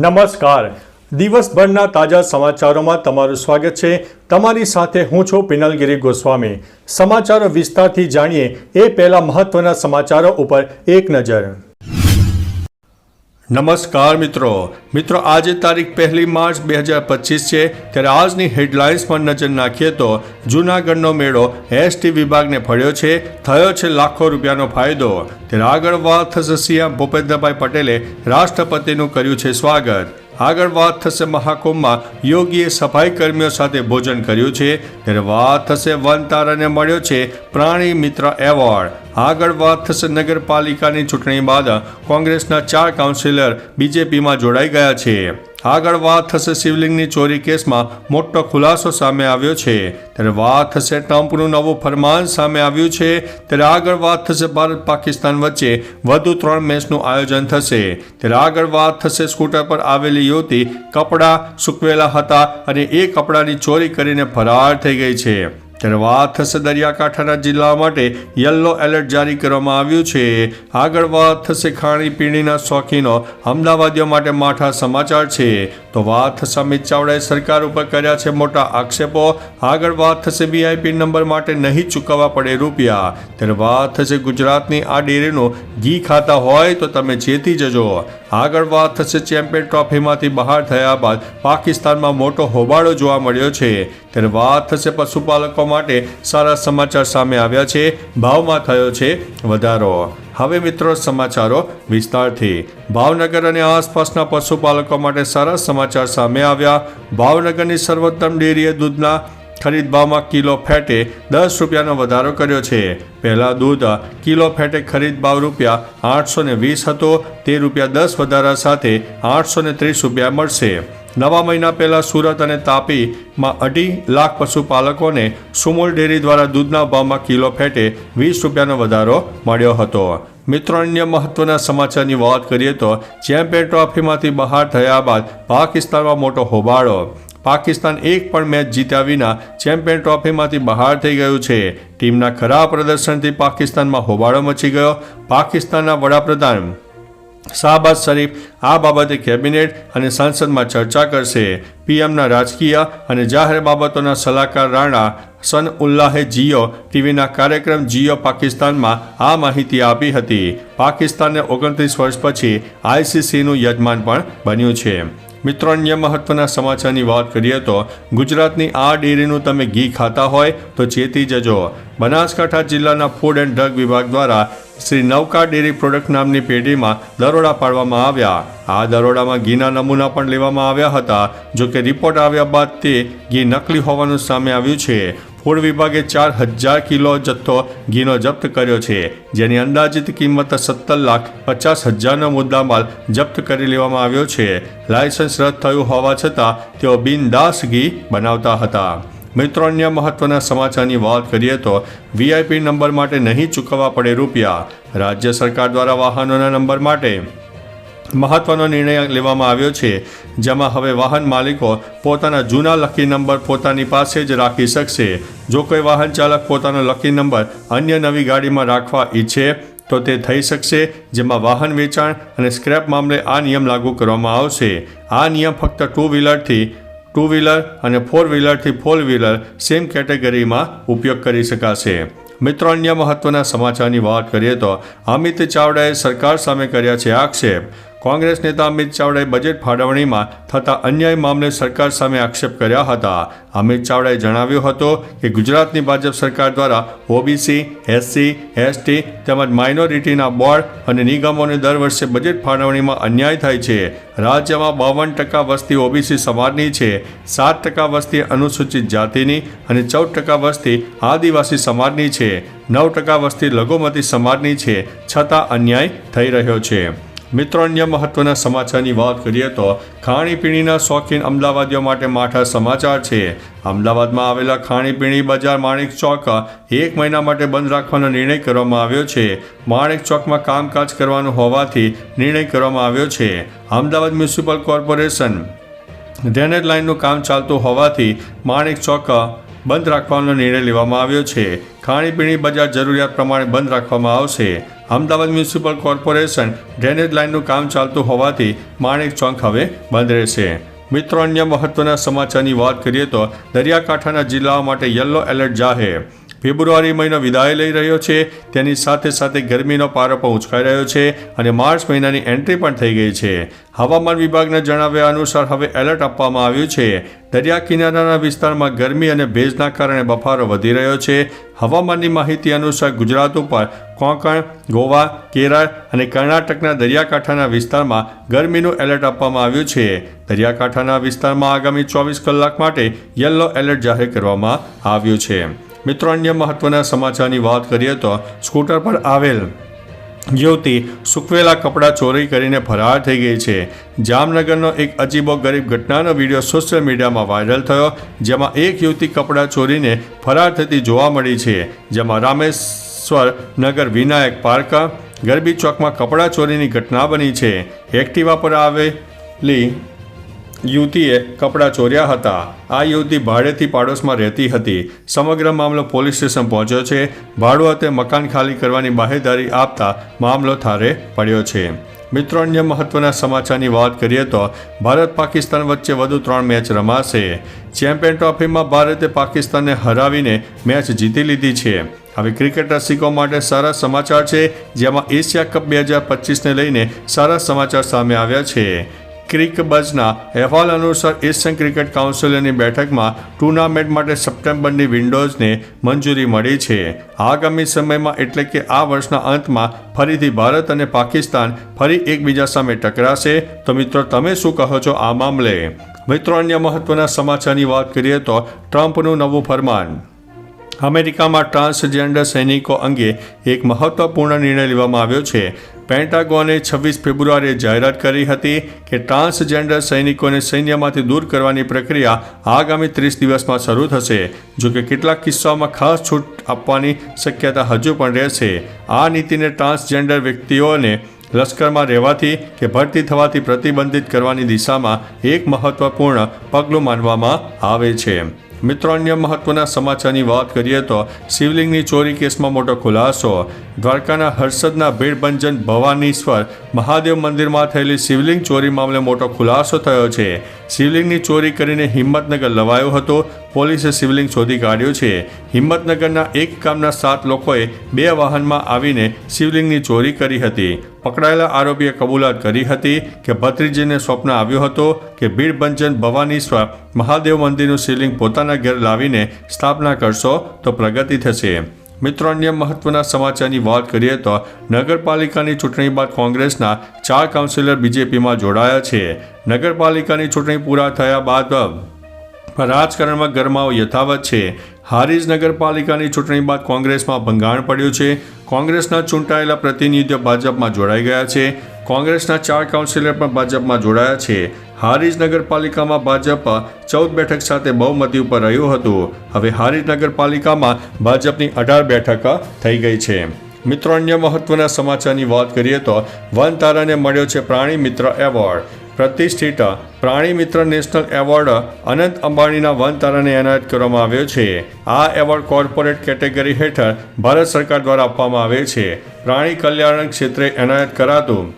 નમસ્કાર. દિવસભરના તાજા સમાચારોમાં તમારું સ્વાગત છે. તમારી સાથે હું છું પિનલગીરી ગોસ્વામી. સમાચારો વિસ્તારથી જાણીએ એ પહેલા મહત્વના સમાચારો ઉપર એક નજર. નમસ્કાર મિત્રો. આજે તારીખ 1 માર્ચ 2025 છે. ત્યારે આજની હેડલાઇન્સ પર નજર નાખીએ તો જૂનાગઢનો મેળો એસટી વિભાગને ફળ્યો છે, થયો છે લાખો રૂપિયાનો ફાયદો. ત્યારે આગળ વાત થશે સીએમ ભૂપેન્દ્રભાઈ પટેલે રાષ્ટ્રપતિનું કર્યું છે સ્વાગત. આગળ વાત થશે મહાકુંભમાં યોગીએ સફાઈ કર્મીઓ સાથે ભોજન કર્યું છે. ત્યારે વાત થશે વનતારાને મળ્યો છે પ્રાણી મિત્ર એવોર્ડ. આગળ વાત થશે નગરપાલિકાની ચૂંટણી બાદ કોંગ્રેસના 4 કાઉન્સિલર બીજેપીમાં જોડાઈ ગયા છે. આગળ વાત થશે શિવલિંગની ચોરી કેસમાં મોટો ખુલાસો સામે આવ્યો છે. ત્યારે વાત થશે ટ્રમ્પનું નવું ફરમાન સામે આવ્યું છે. ત્યારે આગળ વાત થશે ભારત પાકિસ્તાન વચ્ચે વધુ 3 મેચનું આયોજન થશે. ત્યારે આગળ વાત થશે સ્કૂટર પર આવેલી યુવતી કપડાં સૂકવેલા હતા અને એ કપડાની ચોરી કરીને ફરાર થઈ ગઈ છે. ત્યારે વાત થશે દરિયાકાંઠાના જિલ્લાઓ માટે યલો એલર્ટ જારી કરવામાં આવ્યું છે. આગળ વાત થશે ખાણીપીણીના શોખીનો અમદાવાદીઓ માટે માઠા સમાચાર છે. તો વાત થશે અમિત ચાવડાએ સરકાર ઉપર કર્યા છે મોટા આક્ષેપો. આગળ વાત થશે વીઆઈપી નંબર માટે નહીં ચૂકવવા પડે રૂપિયા. ત્યારે વાત થશે ગુજરાતની આ ડેરીનું ઘી ખાતા હોય તો તમે ચેતી જજો. આગળ વાત થશે ચેમ્પિયન ટ્રોફીમાંથી બહાર થયા બાદ પાકિસ્તાનમાં મોટો હોબાળો જોવા મળ્યો છે. ત્યારે વાત થશે પશુપાલકો માટે સારા સમાચાર સામે આવ્યા છે, ભાવમાં થયો છે વધારો. હવે મિત્રો સમાચારો વિસ્તારથી. ભાવનગર અને આસપાસના પશુપાલકો માટે સારા સમાચાર સામે આવ્યા. ભાવનગરની સર્વોત્તમ ડેરીએ દૂધના ખરીદ ભાવમાં કિલો ફેટે 10 રૂપિયાનો વધારો કર્યો છે. પહેલાં દૂધ કિલો ફેટે ખરીદ ભાવ રૂપિયા 820 હતો, તે રૂપિયા 10 વધારા સાથે 830 રૂપિયા મળશે. નવા મહિના પહેલા સુરત અને તાપીમાં 2.5 લાખ પશુપાલકોને સુમૂલ ડેરી દ્વારા દૂધના ભાવમાં કિલો ફેટે 20 રૂપિયાનો વધારો મળ્યો હતો. મિત્રો અન્ય મહત્વના સમાચારની વાત કરીએ તો ચેમ્પિયન ટ્રોફીમાંથી બહાર થયા બાદ પાકિસ્તાનમાં મોટો હોબાળો. પાકિસ્તાન એક પણ મેચ જીત્યા વિના ચેમ્પિયન ટ્રોફીમાંથી બહાર થઈ ગયું છે. ટીમના ખરાબ પ્રદર્શનથી પાકિસ્તાનમાં હોબાળો મચી ગયો. પાકિસ્તાનના વડાપ્રધાન શાહબાઝ શરીફ આ બાબતે કેબિનેટ અને સંસદમાં ચર્ચા કરશે. પીએમના રાજકીય અને જાહેર બાબતોના સલાહકાર રાણા સનઉલ્લાહે જીઓ ટીવીના કાર્યક્રમ જીઓ પાકિસ્તાનમાં આ માહિતી આપી હતી. પાકિસ્તાનને 29 વર્ષ પછી આઈસીસીનું યજમાન પણ બન્યું છે. મિત્રો અન્ય મહત્વના સમાચારની વાત કરીએ તો ગુજરાતની આ ડેરીનું તમે ઘી ખાતા હોય તો ચેતી જજો. બનાસકાંઠા જિલ્લાના ફૂડ એન્ડ ડ્રગ વિભાગ દ્વારા શ્રી નવકા ડેરી પ્રોડક્ટ નામની પેઢીમાં દરોડા પાડવામાં આવ્યા. આ દરોડામાં ઘીના નમૂના પણ લેવામાં આવ્યા હતા. જોકે રિપોર્ટ આવ્યા બાદ તે ઘી નકલી હોવાનું સામે આવ્યું છે. ફૂડ વિભાગે 4000 કિલો જથ્થો ઘીનો જપ્ત કર્યો છે, જેની અંદાજિત કિંમત 17,50,000નો મુદ્દામાલ જપ્ત કરી લેવામાં આવ્યો છે. લાયસન્સ રદ થયું હોવા છતાં તેઓ બિનદાસ ઘી બનાવતા હતા. મિત્રો અન્ય મહત્વના સમાચારની વાત કરીએ તો વીઆઈપી નંબર માટે નહીં ચૂકવવા પડે રૂપિયા. રાજ્ય સરકાર દ્વારા વાહનોના નંબર માટે મહત્વનો નિર્ણય લેવામાં આવ્યો છે, જેમાં હવે વાહન માલિકો પોતાના જૂના લકી નંબર પોતાની પાસે જ રાખી શકશે. જો કોઈ વાહન ચાલક પોતાનો લકી નંબર અન્ય નવી ગાડીમાં રાખવા ઈચ્છે તો તે થઈ શકશે, જેમાં વાહન વેચાણ અને સ્ક્રેપ મામલે આ નિયમ લાગુ કરવામાં આવશે. આ નિયમ ફક્ત ટુ વ્હીલર અને 4 વ્હીલરથી 4 વ્હીલર સેમ કેટેગરીમાં ઉપયોગ કરી શકાશે. મિત્રો અન્ય મહત્વના સમાચારની વાત કરીએ તો અમિત ચાવડાએ સરકાર સામે કર્યા છે આક્ષેપ. કોંગ્રેસ નેતા અમિત ચાવડાએ બજેટ ફાળવણીમાં થતા અન્યાય મામલે સરકાર સામે આક્ષેપ કર્યા હતા. અમિત ચાવડાએ જણાવ્યું હતું કે ગુજરાતની ભાજપ સરકાર દ્વારા ઓબીસી, એસસી, એસટી તેમજ માઇનોરિટીના બોર્ડ અને નિગમોને દર વર્ષે બજેટ ફાળવણીમાં અન્યાય થાય છે. રાજ્યમાં 52% વસ્તી ઓબીસી સમાજની છે, 7% વસ્તી અનુસૂચિત જાતિની અને 14% વસ્તી આદિવાસી સમાજની છે, 9% વસ્તી લઘુમતી સમાજની છે, છતાં અન્યાય થઈ રહ્યો છે. મિત્રો અન્ય મહત્વના સમાચારની વાત કરીએ તો ખાણીપીણીના શોખીન અમદાવાદીઓ માટે માઠા સમાચાર છે. અમદાવાદમાં આવેલા ખાણીપીણી બજાર માણેક ચોક 1 મહિના માટે બંધ રાખવાનો નિર્ણય કરવામાં આવ્યો છે. માણેક ચોકમાં કામકાજ કરવાનું હોવાથી નિર્ણય કરવામાં આવ્યો છે. અમદાવાદ મ્યુનિસિપલ કોર્પોરેશન ડ્રેનેજ લાઇનનું કામ ચાલતું હોવાથી માણેક ચોક બંધ રાખવાનો નિર્ણય લેવામાં આવ્યો છે. ખાણીપીણી બજાર જરૂરિયાત પ્રમાણે બંધ રાખવામાં આવશે. અમદાવાદ મ્યુનિસિપલ કોર્પોરેશન ડ્રેનેજ લાઇનનું કામ ચાલતું હોવાથી માણેક ચોક હવે બંધ રહેશે. મિત્રો, અન્ય મહત્વના સમાચારની વાત કરીએ તો દરિયાકાંઠાના જિલ્લાઓ માટે યલો એલર્ટ જાહેર. ફેબ્રુઆરી મહિનો વિદાય લઈ રહ્યો છે, તેની સાથે સાથે ગરમીનો પારો પણ ઉંચકાઈ રહ્યો છે અને માર્ચ મહિનાની એન્ટ્રી પણ થઈ ગઈ છે. હવામાન વિભાગના જણાવ્યા અનુસાર હવે એલર્ટ આપવામાં આવ્યું છે. દરિયા કિનારાના વિસ્તારમાં ગરમી અને ભેજના કારણે બફારો વધી રહ્યો છે. હવામાનની માહિતી અનુસાર ગુજરાત ઉપર કોંકણ, ગોવા, કેરળ અને કર્ણાટકના દરિયાકાંઠાના વિસ્તારમાં ગરમીનું એલર્ટ આપવામાં આવ્યું છે. દરિયાકાંઠાના વિસ્તારમાં આગામી 24 કલાક માટે યલો એલર્ટ જાહેર કરવામાં આવ્યું છે. મિત્રો, અન્ય મહત્વના સમાચારની વાત કરીએ તો સ્કૂટર પર આવેલ યુવતી સૂકવેલા કપડાં ચોરી કરીને ફરાર થઈ ગઈ છે. જામનગરનો એક અજીબો ગરીબ ઘટનાનો વિડીયો સોશિયલ મીડિયામાં વાયરલ થયો, જેમાં એક યુવતી કપડાં ચોરીને ફરાર થતી જોવા મળી છે. જેમાં રામેશ્વર નગર વિનાયક પાર્ક ગરબી ચોકમાં કપડાં ચોરીની ઘટના બની છે. એક્ટિવા પર આવેલી યુવતીએ કપડાં ચોર્યા હતા. આ યુવતી ભાડેથી પાડોશમાં રહેતી હતી. સમગ્ર મામલો પોલીસ સ્ટેશન પહોંચ્યો છે. ભાડુઆતે મકાન ખાલી કરવાની બાહેધરી આપતા મામલો થારે પડ્યો છે. મિત્રો, અન્ય મહત્વના સમાચારની વાત કરીએ તો ભારત પાકિસ્તાન વચ્ચે વધુ 3 મેચ રમાશે. ચેમ્પિયન ટ્રોફીમાં ભારતે પાકિસ્તાનને હરાવીને મેચ જીતી લીધી છે. હવે ક્રિકેટ રસિકો માટે સારા સમાચાર છે, જેમાં એશિયા કપ 2025ને લઈને સારા સમાચાર સામે આવ્યા છે. ક્રિકબઝના અહેવાલ અનુસાર એશિયન ક્રિકેટ કાઉન્સિલની બેઠકમાં ટુર્નામેન્ટ માટે સપ્ટેમ્બરની વિન્ડોઝને મંજૂરી મળી છે. આગામી સમયમાં એટલે કે આ વર્ષના અંતમાં ફરીથી ભારત અને પાકિસ્તાન ફરી એકબીજા સામે ટકરાશે. તો મિત્રો, તમે શું કહો છો આ મામલે? મિત્રો, અન્ય મહત્વના સમાચારની વાત કરીએ તો ટ્રમ્પનું નવું ફરમાન. અમેરિકામાં ટ્રાન્સજેન્ડર સૈનિકો અંગે એક મહત્વપૂર્ણ નિર્ણય લેવામાં આવ્યો છે. પેન્ટાગોને 26 ફેબ્રુઆરીએ જાહેરાત કરી હતી કે ટ્રાન્સજેન્ડર સૈનિકોને સૈન્યમાંથી દૂર કરવાની પ્રક્રિયા આગામી 30 દિવસમાં શરૂ થશે. જોકે કેટલાક કિસ્સાઓમાં ખાસ છૂટ આપવાની શક્યતા હજુ પણ રહેશે. આ નીતિને ટ્રાન્સજેન્ડર વ્યક્તિઓને લશ્કરમાં રહેવાથી કે ભરતી થવાથી પ્રતિબંધિત કરવાની દિશામાં એક મહત્વપૂર્ણ પગલું માનવામાં આવે છે. મિત્રો, અન્ય મહત્વના સમાચારની વાત કરીએ તો શિવલિંગની ચોરી કેસમાં મોટો ખુલાસો. દ્વારકાના હર્ષદના ભીડભંજન ભવાનીશ્વર મહાદેવ મંદિરમાં થયેલી શિવલિંગ ચોરી મામલે મોટો ખુલાસો થયો છે. શિવલિંગની ચોરી કરીને હિંમતનગર લવાયો હતો. પોલીસે શિવલિંગ શોધી કાઢ્યું છે. હિંમતનગરના એક ગામના 7 લોકોએ 2 વાહનમાં આવીને શિવલિંગની ચોરી કરી હતી. પકડાયેલા આરોપીએ કબૂલાત કરી હતી કે ભત્રીજીને સ્વપ્ન આવ્યો હતો કે ભીડભંજન ભવાનીશ્વર મહાદેવ મંદિરનું શિવલિંગ પોતાના ઘેર લાવીને સ્થાપના કરશો તો પ્રગતિ થશે. મિત્રો, અન્ય મહત્વના સમાચારની વાત કરીએ તો નગરપાલિકાની ચૂંટણી બાદ કોંગ્રેસના 4 કાઉન્સિલર બીજેપીમાં જોડાયા છે. નગરપાલિકાની ચૂંટણી પૂરા થયા બાદ રાજકારણમાં ગરમાવો યથાવત છે. હારીજ નગરપાલિકાની ચૂંટણી બાદ કોંગ્રેસમાં ભંગાણ પડ્યું છે. કોંગ્રેસના ચૂંટાયેલા પ્રતિનિધિઓ ભાજપમાં જોડાઈ ગયા છે. કોંગ્રેસના 4 કાઉન્સિલર પણ ભાજપમાં જોડાયા છે. હારીજ નગરપાલિકામાં ભાજપ 14 બેઠક સાથે બહુમતી ઉપર રહ્યું હતું. હવે હારીજ નગરપાલિકામાં ભાજપની 18 બેઠક થઈ ગઈ છે. મિત્રો, અન્ય મહત્વના સમાચારની વાત કરીએ તો વન તારાને મળ્યો છે પ્રાણી મિત્ર એવોર્ડ. પ્રતિષ્ઠિત પ્રાણી મિત્ર નેશનલ એવોર્ડ અનંત અંબાણીના વન તારાને એનાયત કરવામાં આવ્યો છે. આ એવોર્ડ કોર્પોરેટ કેટેગરી હેઠળ ભારત સરકાર દ્વારા આપવામાં આવે છે. પ્રાણી કલ્યાણ ક્ષેત્રે એનાયત કરાતું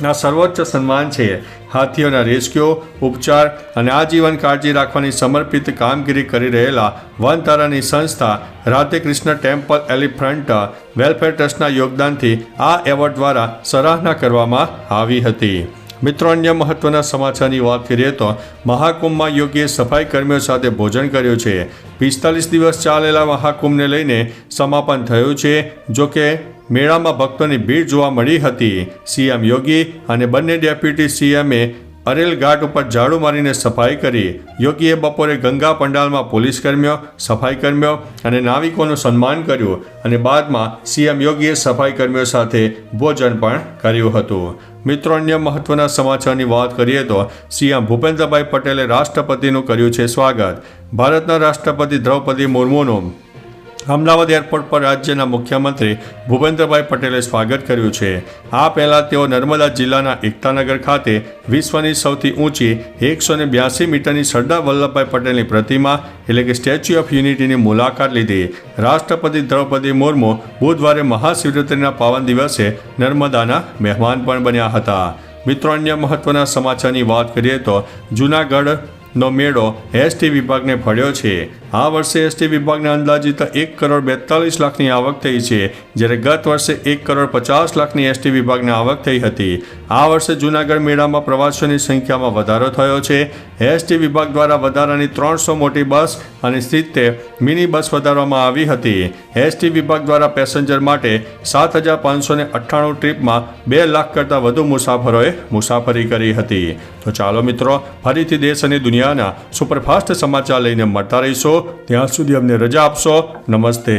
આ સર્વોચ્ચ સન્માન છે. હાથીઓના રેસ્ક્યુ, ઉપચાર અને આજીવન કાળજી રાખવાની સમર્પિત કામગીરી કરી રહેલા વન તારાની સંસ્થા Radhe Krishna temple elephant welfare ટ્રસ્ટના યોગદાનથી આ એવોર્ડ દ્વારા સરાહના કરવામાં આવી હતી. મિત્રો, અન્ય મહત્વના સમાચારની વાત કરીએ તો મહાકુંભમાં યોગીએ સફાઈ કર્મીઓ સાથે ભોજન કર્યું છે. 45 દિવસ ચાલેલા મહાકુંભને લઈને સમાપન થયું છે. જોકે મેળામાં ભક્તોની ભીડ જોવા મળી હતી. સીએમ યોગી અને બંને ડેપ્યુટી સીએમએ અરેલ ઘાટ ઉપર ઝાડુ મારીને સફાઈ કરી. યોગીએ બપોરે ગંગા પંડાલમાં પોલીસ કર્મીઓ, સફાઈ કર્મીઓ અને નાવિકોનું સન્માન કર્યું અને બાદમાં સીએમ યોગીએ સફાઈ કર્મીઓ સાથે ભોજન પણ કર્યું હતું. મિત્રો, અન્ય મહત્વના સમાચારની વાત કરીએ તો સીએમ ભૂપેન્દ્રભાઈ પટેલે રાષ્ટ્રપતિનું કર્યું છે સ્વાગત. ભારતના રાષ્ટ્રપતિ દ્રૌપદી મુર્મુનું અમદાવાદ એરપોર્ટ પર રાજ્યના મુખ્યમંત્રી ભૂપેન્દ્રભાઈ પટેલે સ્વાગત કર્યું છે. આ પહેલાં તેઓ નર્મદા જિલ્લાના એકતાનગર ખાતે વિશ્વની સૌથી ઊંચી 182 મીટરની સરદાર વલ્લભભાઈ પટેલની પ્રતિમા એટલે કે સ્ટેચ્યુ ઓફ યુનિટીની મુલાકાત લીધી. રાષ્ટ્રપતિ દ્રૌપદી મુર્મુ બુધવારે મહાશિવરાત્રિના પાવન દિવસે નર્મદાના મહેમાન પણ બન્યા હતા. મિત્રો, અન્ય મહત્વના સમાચારની વાત કરીએ તો જૂનાગઢનો મેળો એસટી વિભાગને ફળ્યો છે. આ વર્ષે એસટી વિભાગને અંદાજિત 1,42,00,000ની આવક થઈ છે, જ્યારે ગત વર્ષે 1,50,00,000ની એસટી વિભાગને આવક થઈ હતી. આ વર્ષે જૂનાગઢ મેળામાં પ્રવાસીઓની સંખ્યામાં વધારો થયો છે. એસટી વિભાગ દ્વારા વધારાની 300 મોટી બસ અને 70 મિની બસ વધારવામાં આવી હતી. એસટી વિભાગ દ્વારા પેસેન્જર માટે 7,598 ટ્રીપમાં 2 લાખ કરતાં વધુ મુસાફરોએ મુસાફરી કરી હતી. તો ચાલો મિત્રો, ફરીથી દેશ અને દુનિયાના સુપરફાસ્ટ સમાચાર લઈને મળતા રહીશું. ત્યાં સુધી અમને રજા આપશો. નમસ્તે.